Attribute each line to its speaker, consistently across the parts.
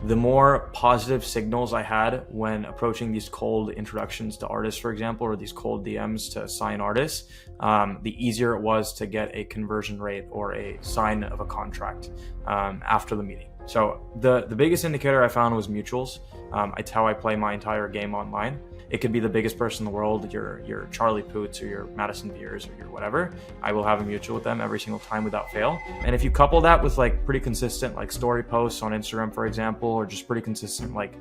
Speaker 1: the more positive signals I had when approaching these cold introductions to artists, for example, or these cold DMs to sign artists, the easier it was to get a conversion rate or a sign of a contract after the meeting. So the biggest indicator I found was mutuals. It's how I play my entire game online. It could be the biggest person in the world, your Charlie Poots or your Madison Beers or your whatever. I will have a mutual with them every single time without fail. And if you couple that with like pretty consistent like story posts on Instagram, for example, or just pretty consistent like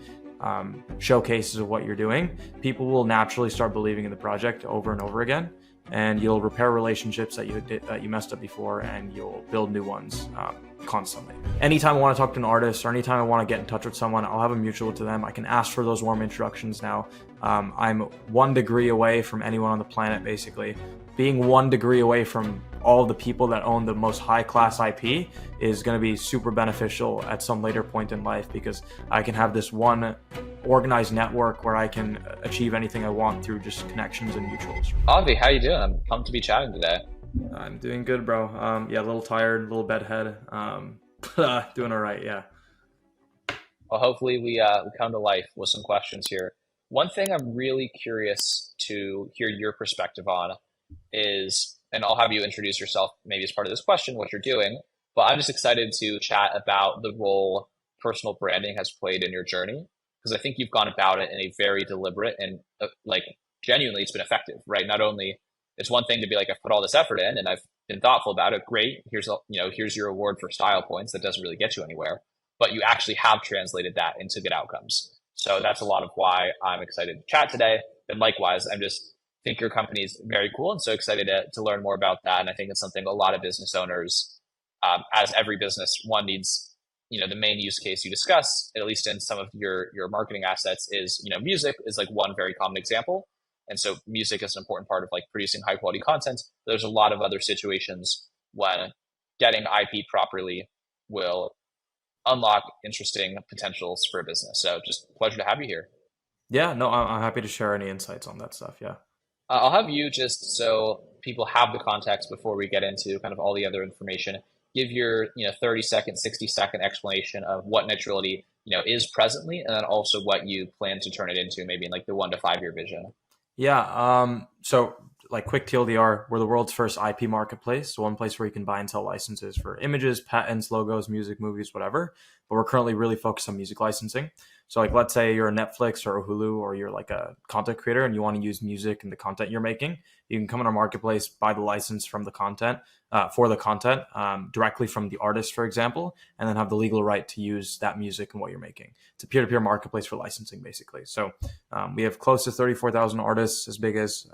Speaker 1: showcases of what you're doing, people will naturally start believing in the project over and over again. And you'll repair relationships that you messed up before, and you'll build new ones constantly. Anytime I want to talk to an artist or anytime I want to get in touch with someone, I'll have a mutual to them. I can ask for those warm introductions now. I'm 1 degree away from anyone on the planet, basically. Being 1 degree away from all the people that own the most high-class IP is going to be super beneficial at some later point in life, because I can have this one organized network where I can achieve anything I want through just connections and mutuals.
Speaker 2: Avi, how you doing? I'm pumped to be chatting today.
Speaker 1: I'm doing good, bro. Yeah, a little tired, a little bedhead. Doing all right, yeah.
Speaker 2: Well, hopefully we come to life with some questions here. One thing I'm really curious to hear your perspective on is, and I'll have you introduce yourself maybe as part of this question, what you're doing, but I'm just excited to chat about the role personal branding has played in your journey, because I think you've gone about it in a very deliberate and like genuinely it's been effective, right? Not only it's one thing to be like, I've put all this effort in and I've been thoughtful about it. Great. Here's your award for style points. That doesn't really get you anywhere, but you actually have translated that into good outcomes. So that's a lot of why I'm excited to chat today. And likewise, I'm just think your company is very cool and so excited to learn more about that. And I think it's something a lot of business owners, as every business, one needs, the main use case you discuss, at least in some of your marketing assets is, music is like one very common example. And so music is an important part of like producing high quality content. There's a lot of other situations when getting IP properly will unlock interesting potentials for a business. So just pleasure to have you here.
Speaker 1: Yeah, no, I'm happy to share any insights on that stuff. Yeah.
Speaker 2: I'll have you just so people have the context before we get into kind of all the other information. Give your 30-second, 60-second explanation of what Nitrility is presently, and then also what you plan to turn it into, maybe in like the 1 to 5 year vision.
Speaker 1: Yeah. So like quick TLDR, we're the world's first IP marketplace. So one place where you can buy and sell licenses for images, patents, logos, music, movies, whatever. But we're currently really focused on music licensing. So like, let's say you're a Netflix or a Hulu, or you're like a content creator and you want to use music in the content you're making. You can come on our marketplace, buy the license from the content, for the content, directly from the artist, for example, and then have the legal right to use that music in what you're making. It's a peer-to-peer marketplace for licensing, basically. So we have close to 34,000 artists, as big as,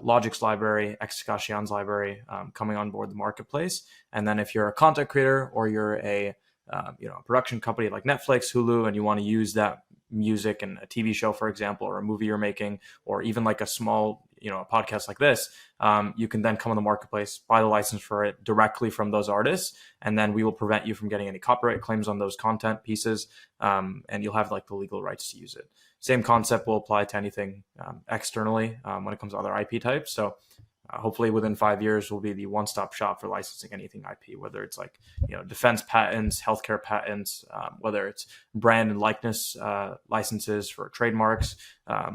Speaker 1: Logic's library, Xkashian's library, coming on board the marketplace. And then if you're a content creator or you're a production company like Netflix, Hulu, and you want to use that music in a TV show, for example, or a movie you're making, or even like a small, a podcast like this, you can then come on the marketplace, buy the license for it directly from those artists, and then we will prevent you from getting any copyright claims on those content pieces, and you'll have like the legal rights to use it. Same concept will apply to anything externally when it comes to other IP types. So hopefully within 5 years, we'll be the one-stop shop for licensing anything IP, whether it's like, defense patents, healthcare patents, whether it's brand and likeness licenses for trademarks,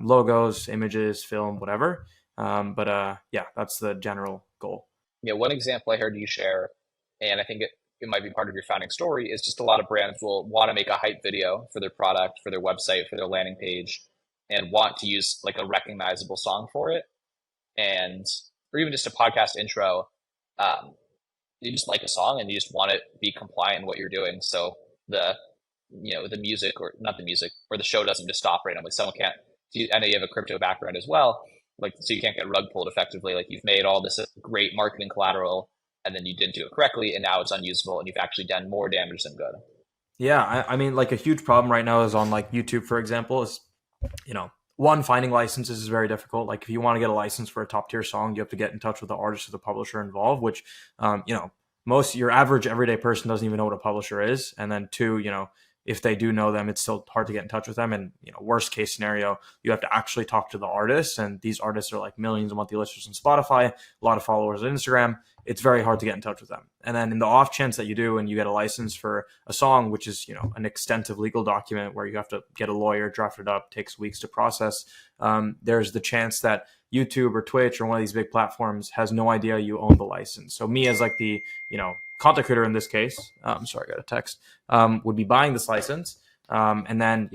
Speaker 1: logos, images, film, whatever. Yeah, that's the general goal.
Speaker 2: Yeah, one example I heard you share, and I think it might be part of your founding story, is just a lot of brands will want to make a hype video for their product, for their website, for their landing page, and want to use like a recognizable song for it. And or even just a podcast intro, you just like a song and you just want it to be compliant in what you're doing. So the music, or not the music, or the show doesn't just stop randomly. Someone can't. I know you have a crypto background as well, like so you can't get rug pulled effectively. Like you've made all this great marketing collateral, and then you didn't do it correctly, and now it's unusable, and you've actually done more damage than good.
Speaker 1: Yeah, I mean, like a huge problem right now is on like YouTube, for example, is one, finding licenses is very difficult. Like if you want to get a license for a top tier song, you have to get in touch with the artist or the publisher involved, which, your average everyday person doesn't even know what a publisher is. And then two, if they do know them, it's still hard to get in touch with them. And, worst case scenario, you have to actually talk to the artists. And these artists are like millions of monthly listeners on Spotify, a lot of followers on Instagram. It's very hard to get in touch with them. And then in the off chance that you do and you get a license for a song, which is, an extensive legal document where you have to get a lawyer, draft it up, takes weeks to process. There's the chance that YouTube or Twitch or one of these big platforms has no idea you own the license. So me as like the, content creator in this case, sorry, I got a text, would be buying this license. And then,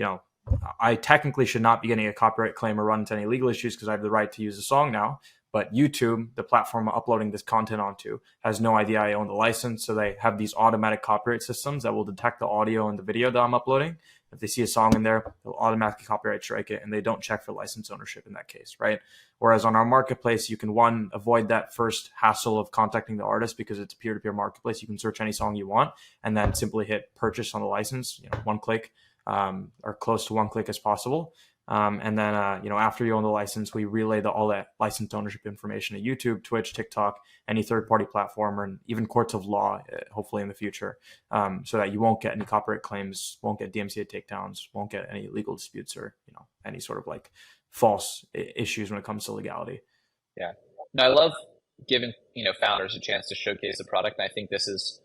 Speaker 1: I technically should not be getting a copyright claim or run into any legal issues because I have the right to use the song now. But YouTube, the platform I'm uploading this content onto, has no idea I own the license. So they have these automatic copyright systems that will detect the audio and the video that I'm uploading. If they see a song in there, they'll automatically copyright strike it, and they don't check for license ownership in that case, right? Whereas on our marketplace, you can, one, avoid that first hassle of contacting the artist because it's a peer-to-peer marketplace. You can search any song you want and then simply hit purchase on the license, one click, or close to one click as possible. And then, after you own the license, we relay all that license ownership information to YouTube, Twitch, TikTok, any third-party platform, and even courts of law, hopefully in the future, so that you won't get any copyright claims, won't get DMCA takedowns, won't get any legal disputes or, any sort of like false issues when it comes to legality.
Speaker 2: Yeah. No, I love giving, founders a chance to showcase the product. And I think this is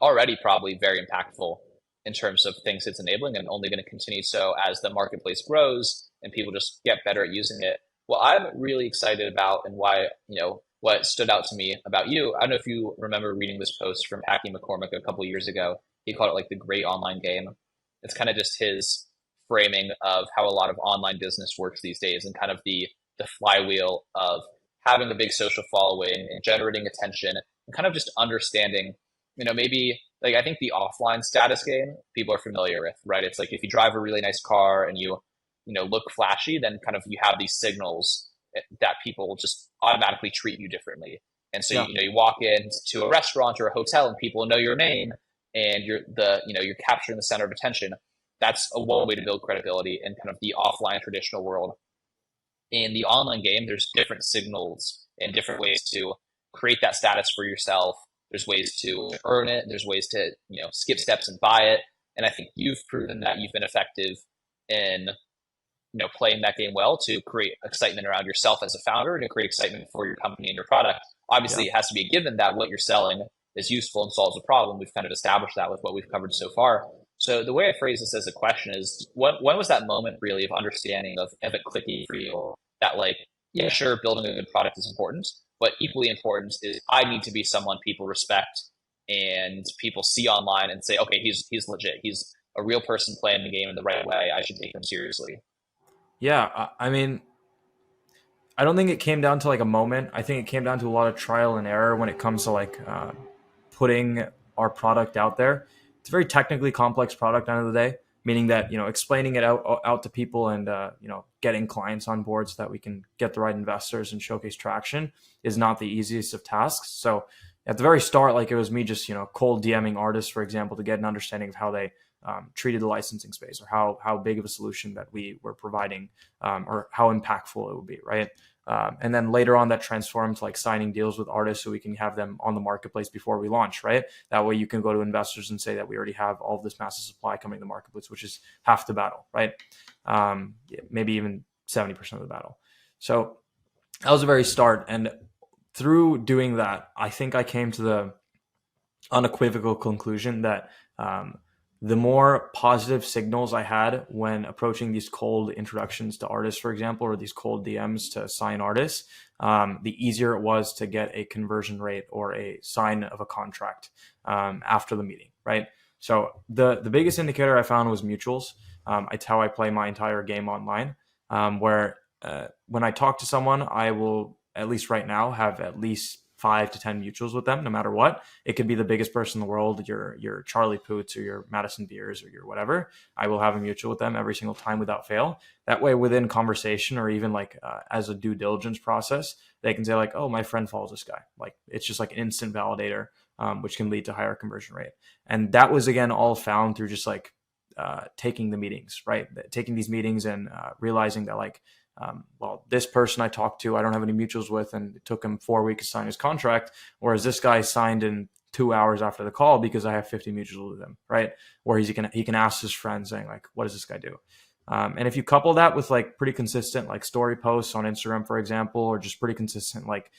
Speaker 2: already probably very impactful in terms of things it's enabling and only going to continue so as the marketplace grows and people just get better at using it. What I'm really excited about and why, what stood out to me about you, I don't know if you remember reading this post from Packy McCormick a couple of years ago. He called it like the great online game. It's kind of just his framing of how a lot of online business works these days and kind of the flywheel of having a big social following and generating attention and kind of just understanding, maybe like I think the offline status game people are familiar with, right? It's like if you drive a really nice car and you look flashy, then kind of you have these signals that people just automatically treat you differently. And so,
Speaker 1: Yeah.
Speaker 2: you walk into a restaurant or a hotel and people know your name and you're capturing the center of attention. That's a one way to build credibility in kind of the offline traditional world. In the online game, there's different signals and different ways to create that status for yourself. There's ways to earn it. There's ways to, skip steps and buy it. And I think you've proven that you've been effective in, playing that game well to create excitement around yourself as a founder and to create excitement for your company and your product. Obviously, It has to be a given that what you're selling is useful and solves a problem. We've kind of established that with what we've covered so far. So the way I phrase this as a question is, when was that moment really of understanding of it clicking for you that like, yeah, sure, building a good product is important, but equally important is I need to be someone people respect and people see online and say, okay, he's legit. He's a real person playing the game in the right way. I should take him seriously.
Speaker 1: Yeah. I mean, I don't think it came down to like a moment. I think it came down to a lot of trial and error when it comes to like putting our product out there. It's a very technically complex product at the end of the day, meaning that, explaining it out to people and, getting clients on board so that we can get the right investors and showcase traction is not the easiest of tasks. So at the very start, like it was me just, cold DMing artists, for example, to get an understanding of how they treated the licensing space or how big of a solution that we were providing or how impactful it would be, right? And then later on that transformed to like signing deals with artists so we can have them on the marketplace before we launch, right? That way you can go to investors and say that we already have all of this massive supply coming to the marketplace, which is half the battle, right? Maybe even 70% of the battle. So that was the very start. And through doing that, I think I came to the unequivocal conclusion that the more positive signals I had when approaching these cold introductions to artists, for example, or these cold DMs to sign artists, the easier it was to get a conversion rate or a sign of a contract after the meeting, right? So the biggest indicator I found was mutuals. It's how I play my entire game online, where when I talk to someone, I will, at least right now, have at least 5 to 10 mutuals with them, no matter what. It could be the biggest person in the world, your Charlie Poots or your Madison Beers or your whatever. I will have a mutual with them every single time without fail. That way, within conversation or even like as a due diligence process, they can say like, oh, my friend follows this guy. Like it's just like an instant validator, which can lead to higher conversion rate. And that was, again, all found through just like taking the meetings, right? Taking these meetings and realizing that like, well, this person I talked to, I don't have any mutuals with, and it took him 4 weeks to sign his contract. Whereas this guy signed in 2 hours after the call because I have 50 mutuals with him, right? Or he can ask his friends saying like, what does this guy do? And if you couple that with like pretty consistent like story posts on Instagram, for example, or just pretty consistent like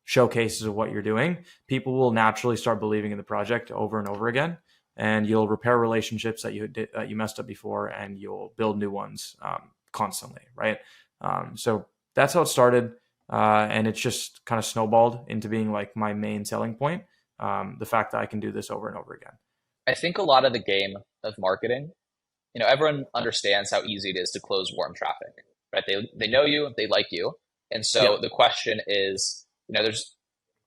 Speaker 1: showcases of what you're doing, people will naturally start believing in the project over and over again, and you'll repair relationships that you messed up before, and you'll build new ones constantly, right? So that's how it started, and it's just kind of snowballed into being like my main selling point. The fact that I can do this over and over again.
Speaker 2: I think a lot of the game of marketing, everyone understands how easy it is to close warm traffic, right? They know you, they like you. And so
Speaker 1: Yep.
Speaker 2: the question is, there's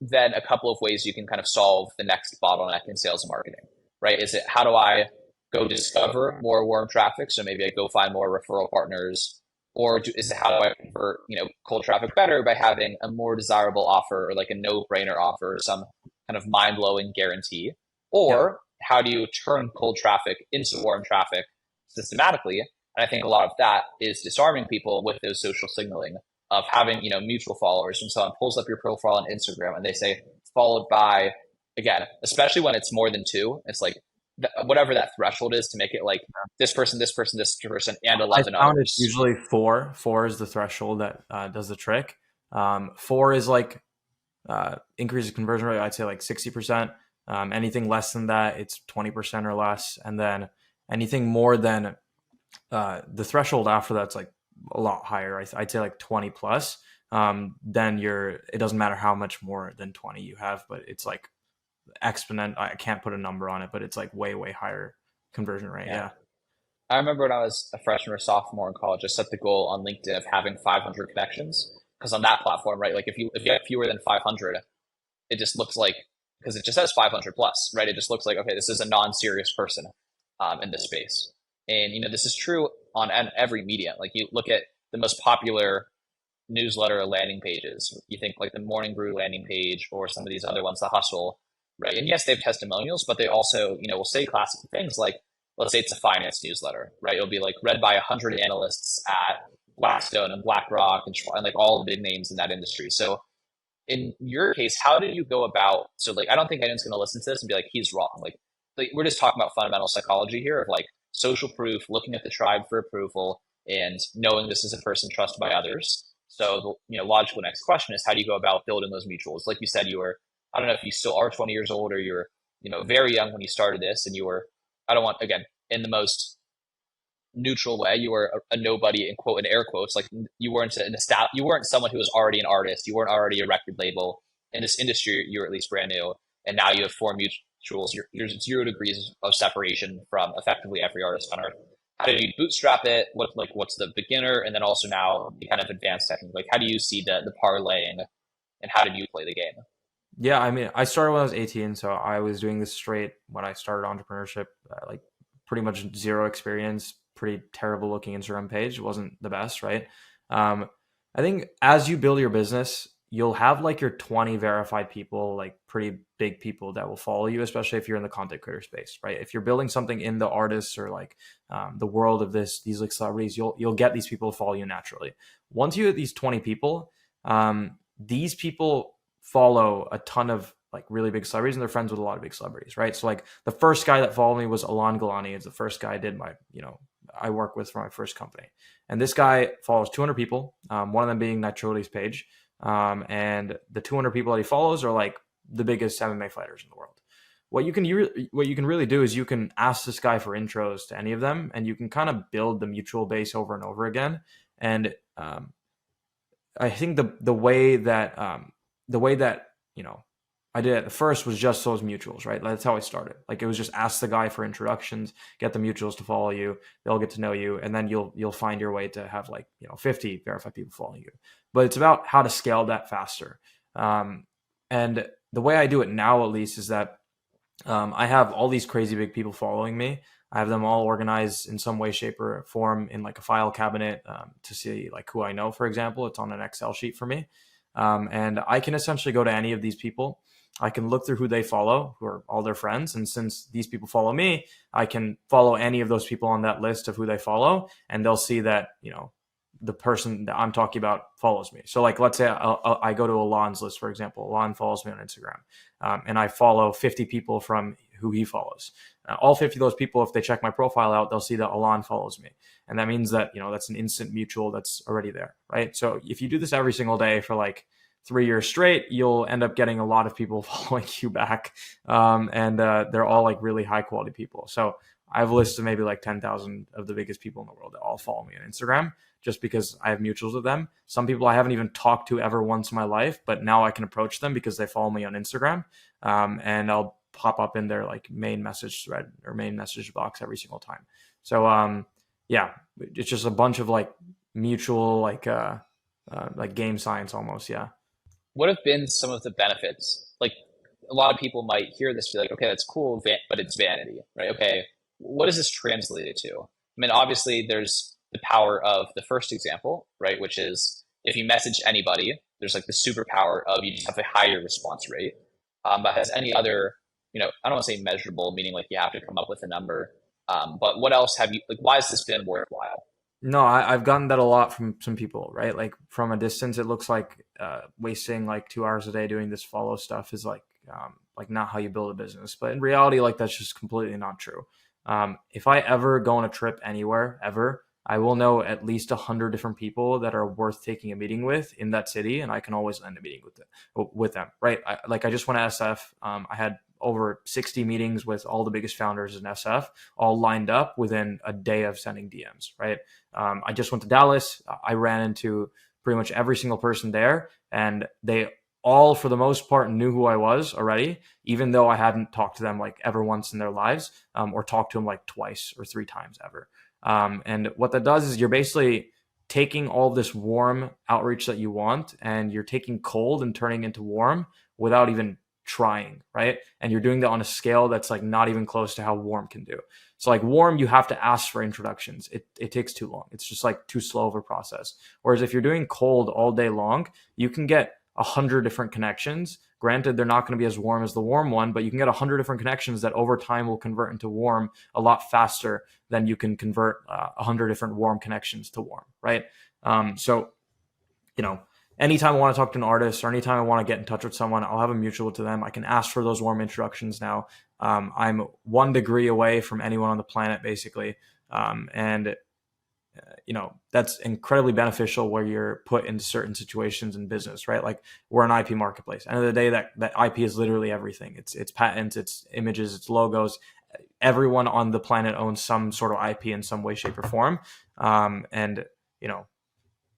Speaker 2: then a couple of ways you can kind of solve the next bottleneck in sales and marketing, right? Is it how do I go discover more warm traffic? So maybe I go find more referral partners, or is it how do I convert, cold traffic better by having a more desirable offer or like a no-brainer offer, or some kind of mind-blowing guarantee?
Speaker 1: Yep.
Speaker 2: Or how do you turn cold traffic into warm traffic systematically? And I think a lot of that is disarming people with those social signaling of having, mutual followers. When someone pulls up your profile on Instagram and they say followed by, again, especially when it's more than two, it's like whatever that threshold is to make it like this person, this person, this person, and
Speaker 1: I
Speaker 2: 11
Speaker 1: found it's
Speaker 2: others.
Speaker 1: usually four. Four is the threshold that does the trick. Four is like increase the conversion rate. I'd say like 60%. Anything less than that, it's 20% or less. And then anything more than the threshold after that's like a lot higher. I'd say like 20 plus. Then it doesn't matter how much more than 20 you have, but it's like exponent. I can't put a number on it, but it's like way, way higher conversion rate.
Speaker 2: Yeah.
Speaker 1: Yeah.
Speaker 2: I remember when I was a freshman or sophomore in college, I set the goal on LinkedIn of having 500 connections. Because on that platform, right, like if you have fewer than 500, it just looks like, because it just says 500 plus, right? It just looks like, okay, this is a non-serious person in this space. And, this is true on every media. Like you look at the most popular newsletter landing pages, you think like the Morning Brew landing page or some of these other ones, the Hustle, right? And yes, they have testimonials, but they also, will say classic things like, let's say it's a finance newsletter, right? It'll be like read by 100 analysts at Blackstone and BlackRock and like all the big names in that industry. So in your case, how did you go about? So like, I don't think anyone's going to listen to this and be like, he's wrong. Like we're just talking about fundamental psychology here of like social proof, looking at the tribe for approval, and knowing this is a person trusted by others. So the logical next question is how do you go about building those mutuals? Like you said, you were, I don't know if you still are 20 years old or you're very young when you started this, and you were, I don't want, again, in the most neutral way, you were a nobody in quote, in air quotes, like you weren't you weren't someone who was already an artist, you weren't already a record label in this industry, you were at least brand new, and now you have four mutuals. You're 0 degrees of separation from effectively every artist on earth. How do you bootstrap it? What's the beginner, and then also now the kind of advanced technique? Like how do you see the parlaying, and how did you play the game?
Speaker 1: Yeah, I mean, I started when I was 18, so I was doing this straight when I started entrepreneurship. Like, pretty much zero experience, pretty terrible looking Instagram page. It wasn't the best, right? I think as you build your business, you'll have like your 20 verified people, like pretty big people that will follow you, especially if you're in the content creator space, right? If you're building something in the artists or like the world of these like celebrities, you'll get these people to follow you naturally. Once you hit these 20 people, these people follow a ton of like really big celebrities, and they're friends with a lot of big celebrities, right? So like the first guy that followed me was Alon Galani. It's the first guy I did I work with for my first company. And this guy follows 200 people, one of them being Nitrility's page. And the 200 people that he follows are like the biggest MMA fighters in the world. What you can really do is you can ask this guy for intros to any of them, and you can kind of build the mutual base over and over again. And I think the way that I did it at first was just those mutuals, right? That's how I started. Like it was just ask the guy for introductions, get the mutuals to follow you, they'll get to know you, and then you'll find your way to have 50 verified people following you. But it's about how to scale that faster. And the way I do it now, at least, is that I have all these crazy big people following me. I have them all organized in some way, shape, or form in like a file cabinet to see like who I know, for example. It's on an Excel sheet for me. And I can essentially go to any of these people. I can look through who they follow, who are all their friends. And since these people follow me, I can follow any of those people on that list of who they follow. And they'll see that, the person that I'm talking about follows me. So like, let's say I go to Alon's list, for example. Alon follows me on Instagram, and I follow 50 people from who he follows. All 50 of those people, if they check my profile out, they'll see that Alon follows me. And that means that, that's an instant mutual that's already there, right? So if you do this every single day for like 3 years straight, you'll end up getting a lot of people following you back. And they're all like really high quality people. So I have a list of maybe like 10,000 of the biggest people in the world that all follow me on Instagram just because I have mutuals with them. Some people I haven't even talked to ever once in my life, but now I can approach them because they follow me on Instagram. And I'll pop up in their like main message thread or main message box every single time. So yeah, it's just a bunch of like mutual like game science almost. Yeah.
Speaker 2: What have been some of the benefits? Like a lot of people might hear this, be like, okay, that's cool, but it's vanity, right? Okay, what does this translate to? I mean, obviously, there's the power of the first example, right? Which is if you message anybody, there's like the superpower of you just have a higher response rate. But has any other, I don't want to say measurable, meaning like you have to come up with a number. But what else have you, like, why has this been worthwhile?
Speaker 1: No, I've gotten that a lot from some people, right? Like from a distance, it looks like wasting like 2 hours a day doing this follow stuff is like not how you build a business. But in reality, like that's just completely not true. If I ever go on a trip anywhere ever, I will know at least 100 different people that are worth taking a meeting with in that city, and I can always end a meeting with them, right? I just went to SF. I had over 60 meetings with all the biggest founders in SF, all lined up within a day of sending DMs, right? I just went to Dallas. I ran into pretty much every single person there, and they all, for the most part, knew who I was already, even though I hadn't talked to them like ever once in their lives, or talked to them like twice or three times ever. And what that does is you're basically taking all this warm outreach that you want, and you're taking cold and turning into warm without even trying, right? And you're doing that on a scale that's like not even close to how warm can do. So like warm, you have to ask for introductions. It takes too long. It's just like too slow of a process. Whereas if you're doing cold all day long, you can get 100 different connections. Granted, they're not going to be as warm as the warm one, but you can get 100 different connections that over time will convert into warm a lot faster than you can convert 100 different warm connections to warm, right? So, anytime I want to talk to an artist or anytime I want to get in touch with someone, I'll have a mutual to them. I can ask for those warm introductions now. I'm 1 degree away from anyone on the planet, basically. And that's incredibly beneficial where you're put into certain situations in business, right? Like we're an IP marketplace. End of the day, that IP is literally everything. It's patents, it's images, it's logos. Everyone on the planet owns some sort of IP in some way, shape, or form. And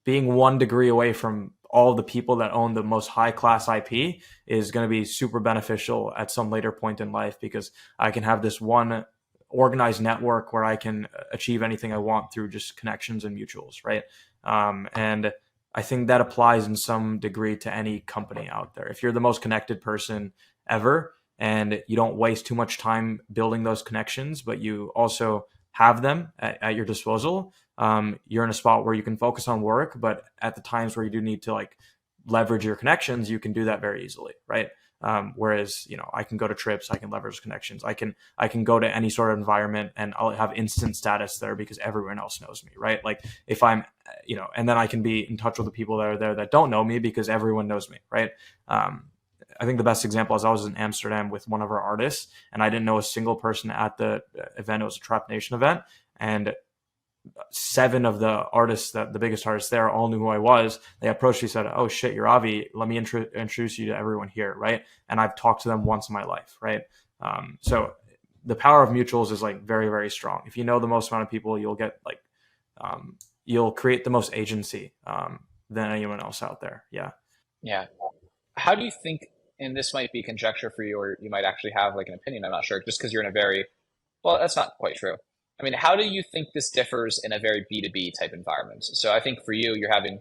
Speaker 1: being 1 degree away from all the people that own the most high class IP is going to be super beneficial at some later point in life, because I can have this one organized network where I can achieve anything I want through just connections and mutuals, right? And I think that applies in some degree to any company out there. If you're the most connected person ever and you don't waste too much time building those connections, but you also have them at your disposal, you're in a spot where you can focus on work, but at the times where you do need to like leverage your connections, you can do that very easily, right? Whereas, I can go to trips, I can leverage connections, I can go to any sort of environment and I'll have instant status there because everyone else knows me, right? Like if I'm, and then I can be in touch with the people that are there that don't know me because everyone knows me, right? I think the best example is I was in Amsterdam with one of our artists and I didn't know a single person at the event. It was a Trap Nation event, and 7 of the artists, that the biggest artists there, all knew who I was. They approached me, said, "Oh shit, you're Avi. Let me introduce you to everyone here," right? And I've talked to them once in my life, right? So the power of mutuals is like very, very strong. If you know the most amount of people, you'll get like you'll create the most agency than anyone else out there. Yeah.
Speaker 2: Yeah. How do you think, and this might be conjecture for you, or you might actually have like an opinion, I'm not sure, just because you're in a very, well, that's not quite true. I mean, how do you think this differs in a very B2B type environment? So I think for you, you're having,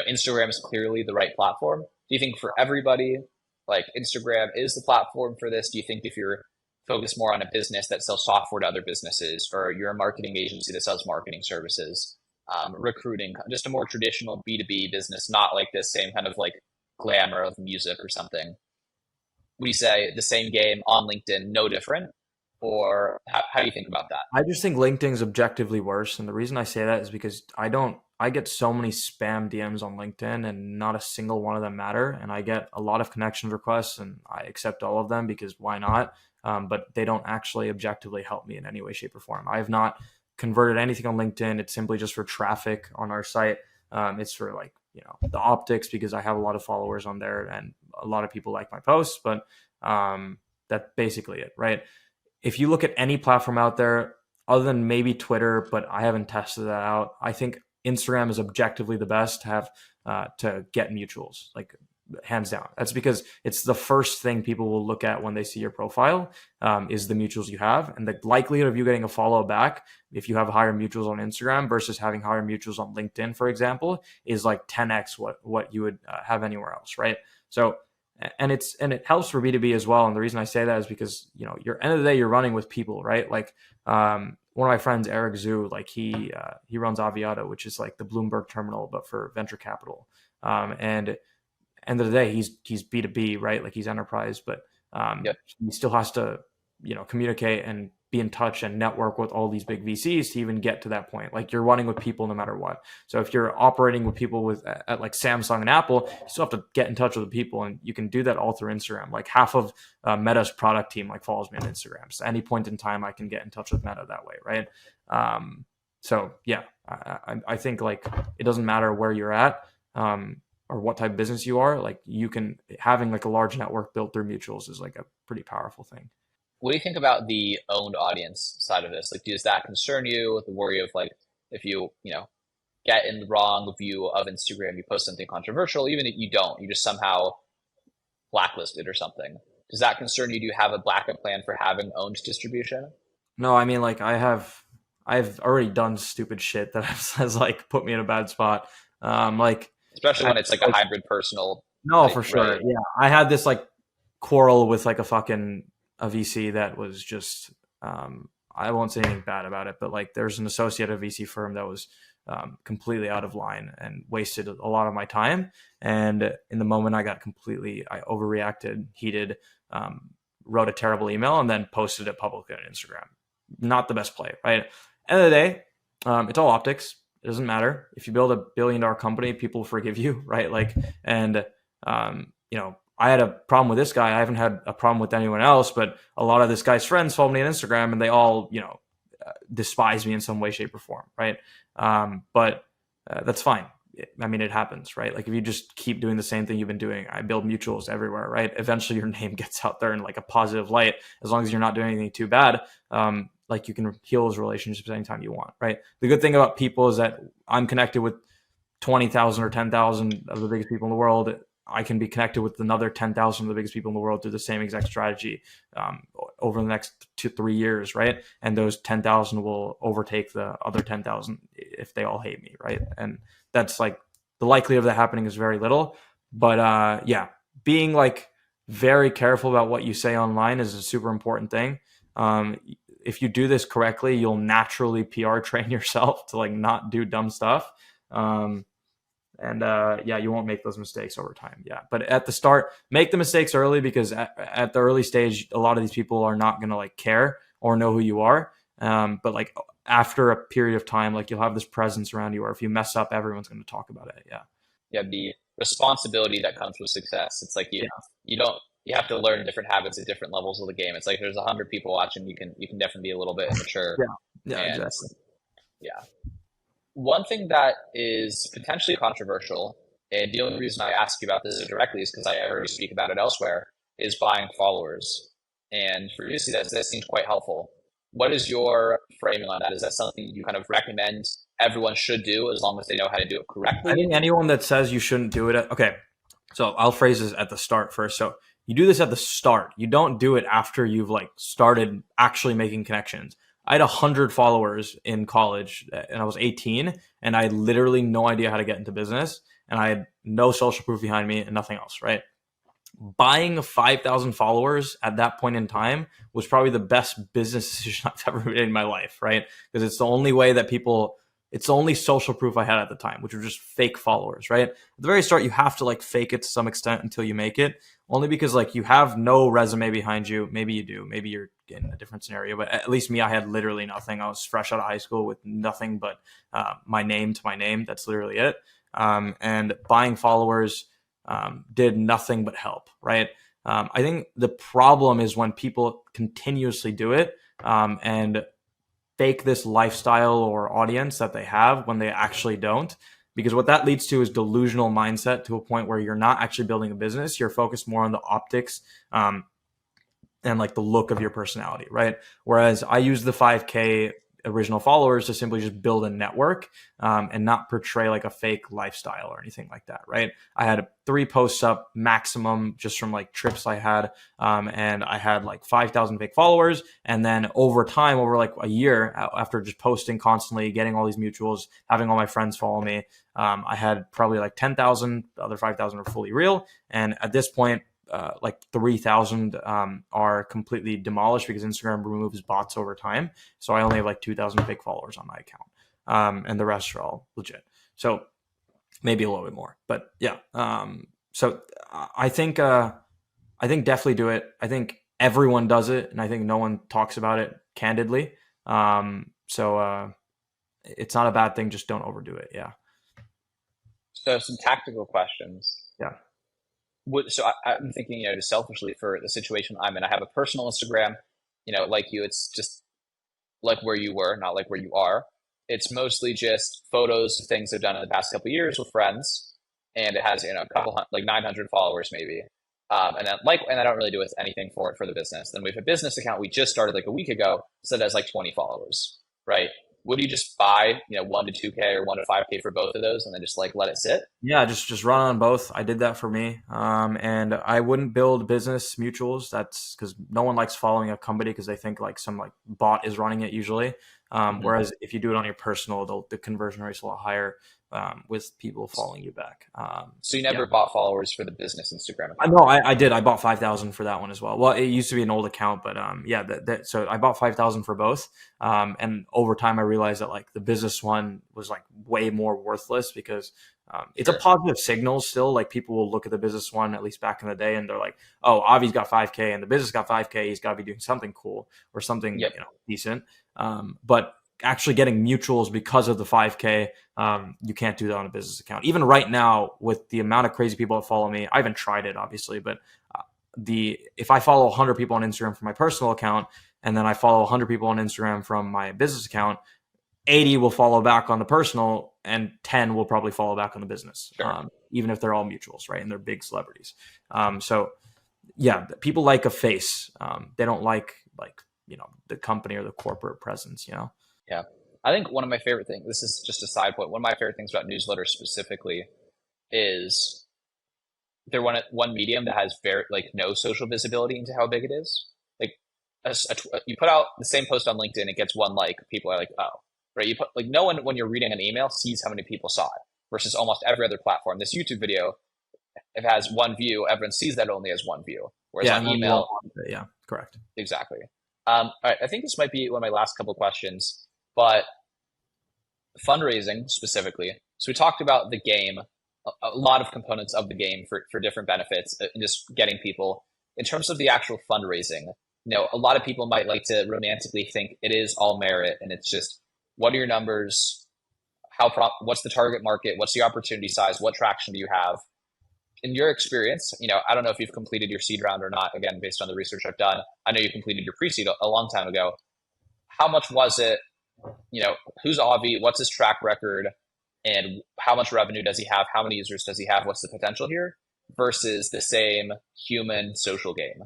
Speaker 2: Instagram is clearly the right platform. Do you think for everybody, like Instagram is the platform for this? Do you think if you're focused more on a business that sells software to other businesses, or you're a marketing agency that sells marketing services, recruiting, just a more traditional B2B business, not like this same kind of like glamour of music or something? We say the same game on LinkedIn, no different? Or how do you think about that?
Speaker 1: I just think LinkedIn's objectively worse. And the reason I say that is because I get so many spam DMs on LinkedIn and not a single one of them matter. And I get a lot of connections requests and I accept all of them because why not? But they don't actually objectively help me in any way, shape, or form. I have not converted anything on LinkedIn. It's simply just for traffic on our site. It's for like, the optics because I have a lot of followers on there and a lot of people like my posts, but that's basically it, right? If you look at any platform out there, other than maybe Twitter, but I haven't tested that out, I think Instagram is objectively the best to have to get mutuals, like hands down. That's because it's the first thing people will look at when they see your profile, is the mutuals you have, and the likelihood of you getting a follow back if you have higher mutuals on Instagram versus having higher mutuals on LinkedIn, for example, is like 10x what you would have anywhere else, right? So and it helps for B2B as well. And the reason I say that is because, your end of the day, you're running with people, right? Like, one of my friends, Eric Zhu, like he runs Aviato, which is like the Bloomberg terminal, but for venture capital. And end of the day, he's B2B, right? Like he's enterprise, but
Speaker 2: Yep.
Speaker 1: he still has to, communicate and be in touch and network with all these big VCs to even get to that point. Like you're running with people no matter what. So if you're operating with people at like Samsung and Apple, you still have to get in touch with the people, and you can do that all through Instagram. Like half of Meta's product team like follows me on Instagram. So any point in time, I can get in touch with Meta that way, right? So yeah, I think like it doesn't matter where you're at. Or what type of business you are, like having like a large network built through mutuals is like a pretty powerful thing.
Speaker 2: What do you think about the owned audience side of this? Like, does that concern you? The worry of like, if you get in the wrong view of Instagram, you post something controversial, even if you don't, you just somehow blacklisted or something. Does that concern you? Do you have a backup plan for having owned distribution?
Speaker 1: No, I mean like I've already done stupid shit that has like put me in a bad spot. Like
Speaker 2: Especially when it's like a hybrid personal
Speaker 1: no,
Speaker 2: type,
Speaker 1: for sure.
Speaker 2: right?
Speaker 1: Yeah, I had this like quarrel with like a VC that was just I won't say anything bad about it, but like there's an associate at a VC firm that was completely out of line and wasted a lot of my time. And in the moment, I overreacted, heated, wrote a terrible email, and then posted it publicly on Instagram. Not the best play, right? End of the day, it's all optics. It doesn't matter if you build $1 billion company, people forgive you, right? Like, and I had a problem with this guy. I haven't had a problem with anyone else, but a lot of this guy's friends follow me on Instagram, and they all, despise me in some way, shape, or form, right? But that's fine. I mean, it happens, right? Like if you just keep doing the same thing you've been doing, I build mutuals everywhere, right? Eventually, your name gets out there in like a positive light, as long as you're not doing anything too bad. Like you can heal those relationships anytime you want, right? The good thing about people is that I'm connected with 20,000 or 10,000 of the biggest people in the world. I can be connected with another 10,000 of the biggest people in the world through the same exact strategy over the next 2-3 years, right? And those 10,000 will overtake the other 10,000 if they all hate me, right? And that's like the likelihood of that happening is very little. But yeah, being like very careful about what you say online is a super important thing. If you do this correctly, you'll naturally PR train yourself to like not do dumb stuff. Yeah, you won't make those mistakes over time. Yeah. But at the start, make the mistakes early because at the early stage, a lot of these people are not going to like care or know who you are. But like after a period of time, like you'll have this presence around you, or if you mess up, everyone's going to talk about it. Yeah.
Speaker 2: Yeah, the responsibility that comes with success. It's like
Speaker 1: Yeah.
Speaker 2: you have to learn different habits at different levels of the game. It's like there's 100 people watching. You can definitely be a little bit immature.
Speaker 1: Yeah. Yeah.
Speaker 2: And
Speaker 1: Exactly.
Speaker 2: yeah, one thing that is potentially controversial, and the only reason I ask you about this directly is because I already speak about it elsewhere, is buying followers. And for you to see that seems quite helpful. What is your framing on that? Is that something you kind of recommend everyone should do as long as they know how to do it
Speaker 1: I
Speaker 2: correctly?
Speaker 1: think anyone that says you shouldn't do it, okay. So I'll phrase this at the start first. So you do this at the start. You don't do it after you've like started actually making connections. I had 100 followers in college and I was 18 and I had literally no idea how to get into business and I had no social proof behind me and nothing else, right? Buying 5,000 followers at that point in time was probably the best business decision I've ever made in my life, right? Because it's the only way that people It's the only social proof I had at the time, which were just fake followers, right? At the very start, you have to like fake it to some extent until you make it, only because like you have no resume behind you. Maybe you do. Maybe you're in a different scenario, but at least me, I had literally nothing. I was fresh out of high school with nothing but my name to my name. That's literally it. And buying followers did nothing but help, right? I think the problem is when people continuously do it and fake this lifestyle or audience that they have when they actually don't. Because what that leads to is delusional mindset to a point where you're not actually building a business. You're focused more on the optics and like the look of your personality, right? Whereas I use the 5K original followers to simply just build a network and not portray like a fake lifestyle or anything like that, right? I had 3 posts up maximum just from like trips I had, and I had like 5,000 fake followers. And then over time, over like a year, after just posting constantly, getting all these mutuals, having all my friends follow me, I had probably like 10,000. The other 5,000 are fully real. And at this point, like 3,000 are completely demolished because Instagram removes bots over time. So I only have like 2,000 fake followers on my account, and the rest are all legit. So maybe a little bit more, but yeah. So I think definitely do it. I think everyone does it, and I think no one talks about it candidly. So it's not a bad thing. Just don't overdo it. Yeah.
Speaker 2: So some tactical questions.
Speaker 1: Yeah.
Speaker 2: I'm thinking, just selfishly for the situation I'm in, I have a personal Instagram, like you, it's just like where you were, not like where you are. It's mostly just photos of things I've done in the past couple of years with friends, and it has a couple like 900 followers maybe, and I don't really do anything for the business. Then we have a business account we just started like a week ago, so that has like 20 followers, right? Would you just buy 1 to 2K or 1 to 5K for both of those and then just like let it sit?
Speaker 1: Yeah, just run on both. I did that for me, and I wouldn't build business mutuals. That's because no one likes following a company because they think like some like bot is running it usually. Whereas if you do it on your personal, the conversion rate's a lot higher with people following you back.
Speaker 2: So you never bought followers for the business Instagram
Speaker 1: I
Speaker 2: account?
Speaker 1: know I did. I bought 5,000 for that one as well. Well, it used to be an old account, but yeah. So I bought 5,000 for both, and over time I realized that like the business one was like way more worthless because it's a positive signal still. Like people will look at the business one, at least back in the day, and they're like, "Oh, Avi's got 5K, and the business got 5K. He's got to be doing something cool or something decent." But actually getting mutuals because of the 5K, you can't do that on a business account. Even right now, with the amount of crazy people that follow me, I haven't tried it obviously, but if I follow 100 people on Instagram from my personal account, and then I follow 100 people on Instagram from my business account, 80 will follow back on the personal, and 10 will probably follow back on the business, even if they're all mutuals, right? And they're big celebrities. So yeah, people like a face. They don't like the company or the corporate presence.
Speaker 2: Yeah. I think one of my favorite things, this is just a side point, one of my favorite things about newsletters specifically is they're one medium that has very like no social visibility into how big it is. Like you put out the same post on LinkedIn, it gets 1 like, people are like, oh, right. You put like no one, when you're reading an email, sees how many people saw it versus almost every other platform. This YouTube video, if it has 1 view, everyone sees that only as 1 view. Whereas on email,
Speaker 1: yeah, correct.
Speaker 2: Exactly. All right. I think this might be one of my last couple questions, but fundraising specifically. So we talked about the game, a lot of components of the game for different benefits and just getting people. In terms of the actual fundraising, a lot of people might like to romantically think it is all merit and it's just, what are your numbers? What's the target market? What's the opportunity size? What traction do you have? In your experience, I don't know if you've completed your seed round or not, again, based on the research I've done. I know you completed your pre-seed a long time ago. How much was it? Who's Avi? What's his track record? And how much revenue does he have? How many users does he have? What's the potential here? Versus the same human social game.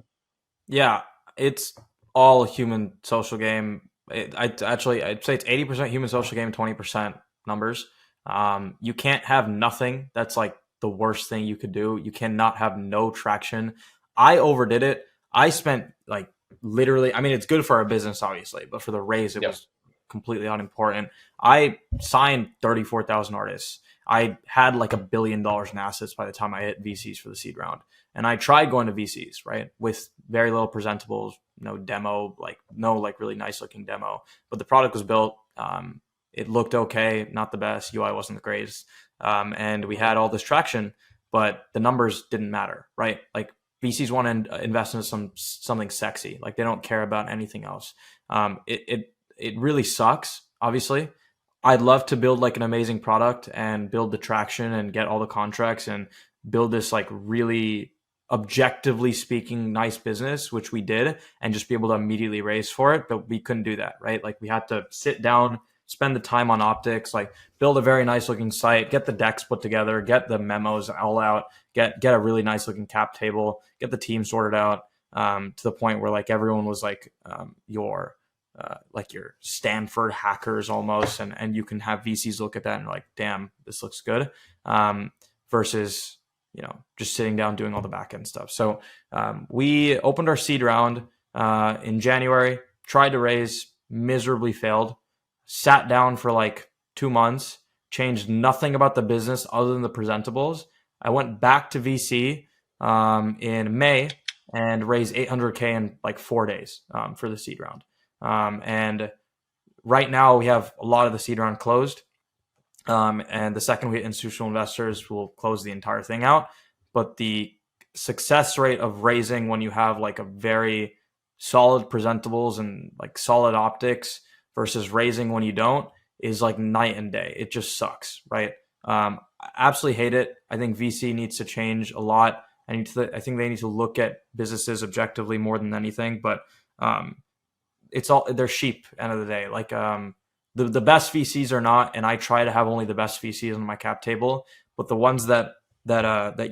Speaker 1: Yeah, it's all human social game. I'd say it's 80% human social game, 20% numbers. You can't have nothing. That's like the worst thing you could do. You cannot have no traction. I overdid it. I spent like literally, I mean, it's good for our business, obviously, but for the raise, it was completely unimportant. I signed 34,000 artists. I had like $1 billion in assets by the time I hit VCs for the seed round. And I tried going to VCs, right, with very little presentables, no demo, no really nice looking demo. But the product was built. It looked okay, not the best. UI wasn't the greatest. And we had all this traction, but the numbers didn't matter, right? Like VCs want to invest in something sexy. Like they don't care about anything else. It really sucks, obviously. I'd love to build like an amazing product and build the traction and get all the contracts and build this like really objectively speaking nice business, which we did, and just be able to immediately raise for it. But we couldn't do that, right? Like we had to sit down, spend the time on optics, like build a very nice looking site, get the decks put together, get the memos all out, get a really nice looking cap table, get the team sorted out, to the point where like everyone was like your Stanford hackers almost, and you can have VCs look at that and like, damn, this looks good, versus just sitting down doing all the back end stuff. So we opened our seed round in January, tried to raise, miserably failed, sat down for like 2 months, changed nothing about the business other than the presentables. I went back to VC in May and raised 800K in like 4 days for the seed round. And right now we have a lot of the seed round closed. And the second we hit institutional investors, we'll close the entire thing out. But the success rate of raising when you have like a very solid presentables and like solid optics versus raising when you don't is like night and day. It just sucks, right? I absolutely hate it. I think VC needs to change a lot. I think they need to look at businesses objectively more than anything. But they're sheep end of the day. Like the best VCs are not, and I try to have only the best VCs on my cap table. But the ones that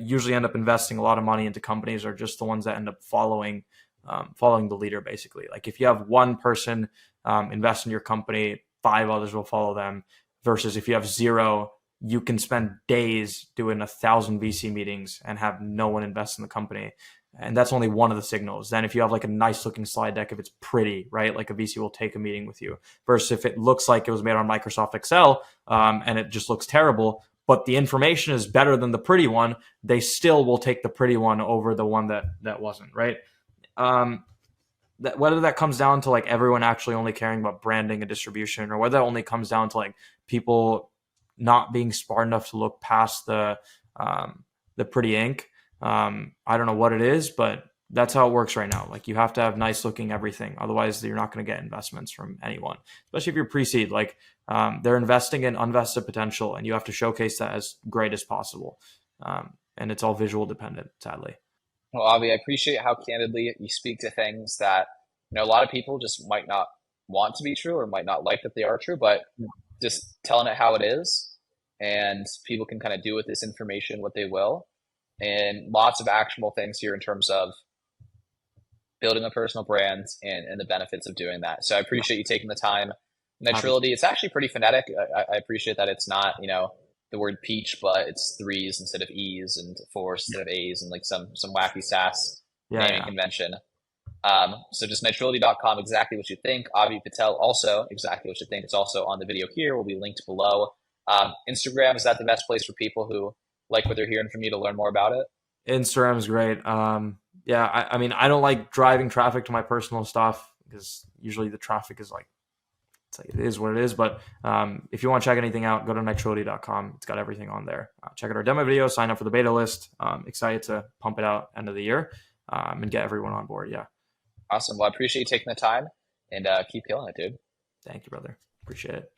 Speaker 1: usually end up investing a lot of money into companies are just the ones that end up following the leader, basically. Like if you have one person invest in your company, 5 others will follow them. Versus if you have 0, you can spend days doing 1,000 VC meetings and have no one invest in the company. And that's only one of the signals. Then if you have like a nice looking slide deck, if it's pretty, right, like a VC will take a meeting with you, versus if it looks like it was made on Microsoft Excel and it just looks terrible, but the information is better than the pretty one, they still will take the pretty one over the one that wasn't, right? Whether that comes down to like everyone actually only caring about branding and distribution, or whether that only comes down to like people not being smart enough to look past the pretty ink. I don't know what it is, but that's how it works right now. Like you have to have nice looking everything. Otherwise you're not going to get investments from anyone, especially if you're pre-seed. Like they're investing in unvested potential and you have to showcase that as great as possible. And it's all visual dependent, sadly.
Speaker 2: Well, Avi, I appreciate how candidly you speak to things that a lot of people just might not want to be true or might not like that they are true, but just telling it how it is, and people can kind of do with this information what they will. And lots of actionable things here in terms of building a personal brand and the benefits of doing that. So I appreciate you taking the time. Nitrility, it's actually pretty phonetic. I appreciate that it's not, the word peach, but it's 3s instead of E's and 4s instead of A's, and like some wacky SaaS naming convention. So just nitrility.com, exactly what you think. Avi Patel, also exactly what you think. It's also on the video here. Will be linked below. Instagram, is that the best place for people who like what they're hearing from you to learn more about it?
Speaker 1: Instagram's great. I mean, I don't like driving traffic to my personal stuff because usually the traffic is like, it is what it is. But if you want to check anything out, go to nitrility.com. It's got everything on there. Check out our demo video, sign up for the beta list. Excited to pump it out end of the year and get everyone on board. Yeah.
Speaker 2: Awesome. Well, I appreciate you taking the time, and keep killing it, dude.
Speaker 1: Thank you, brother. Appreciate it.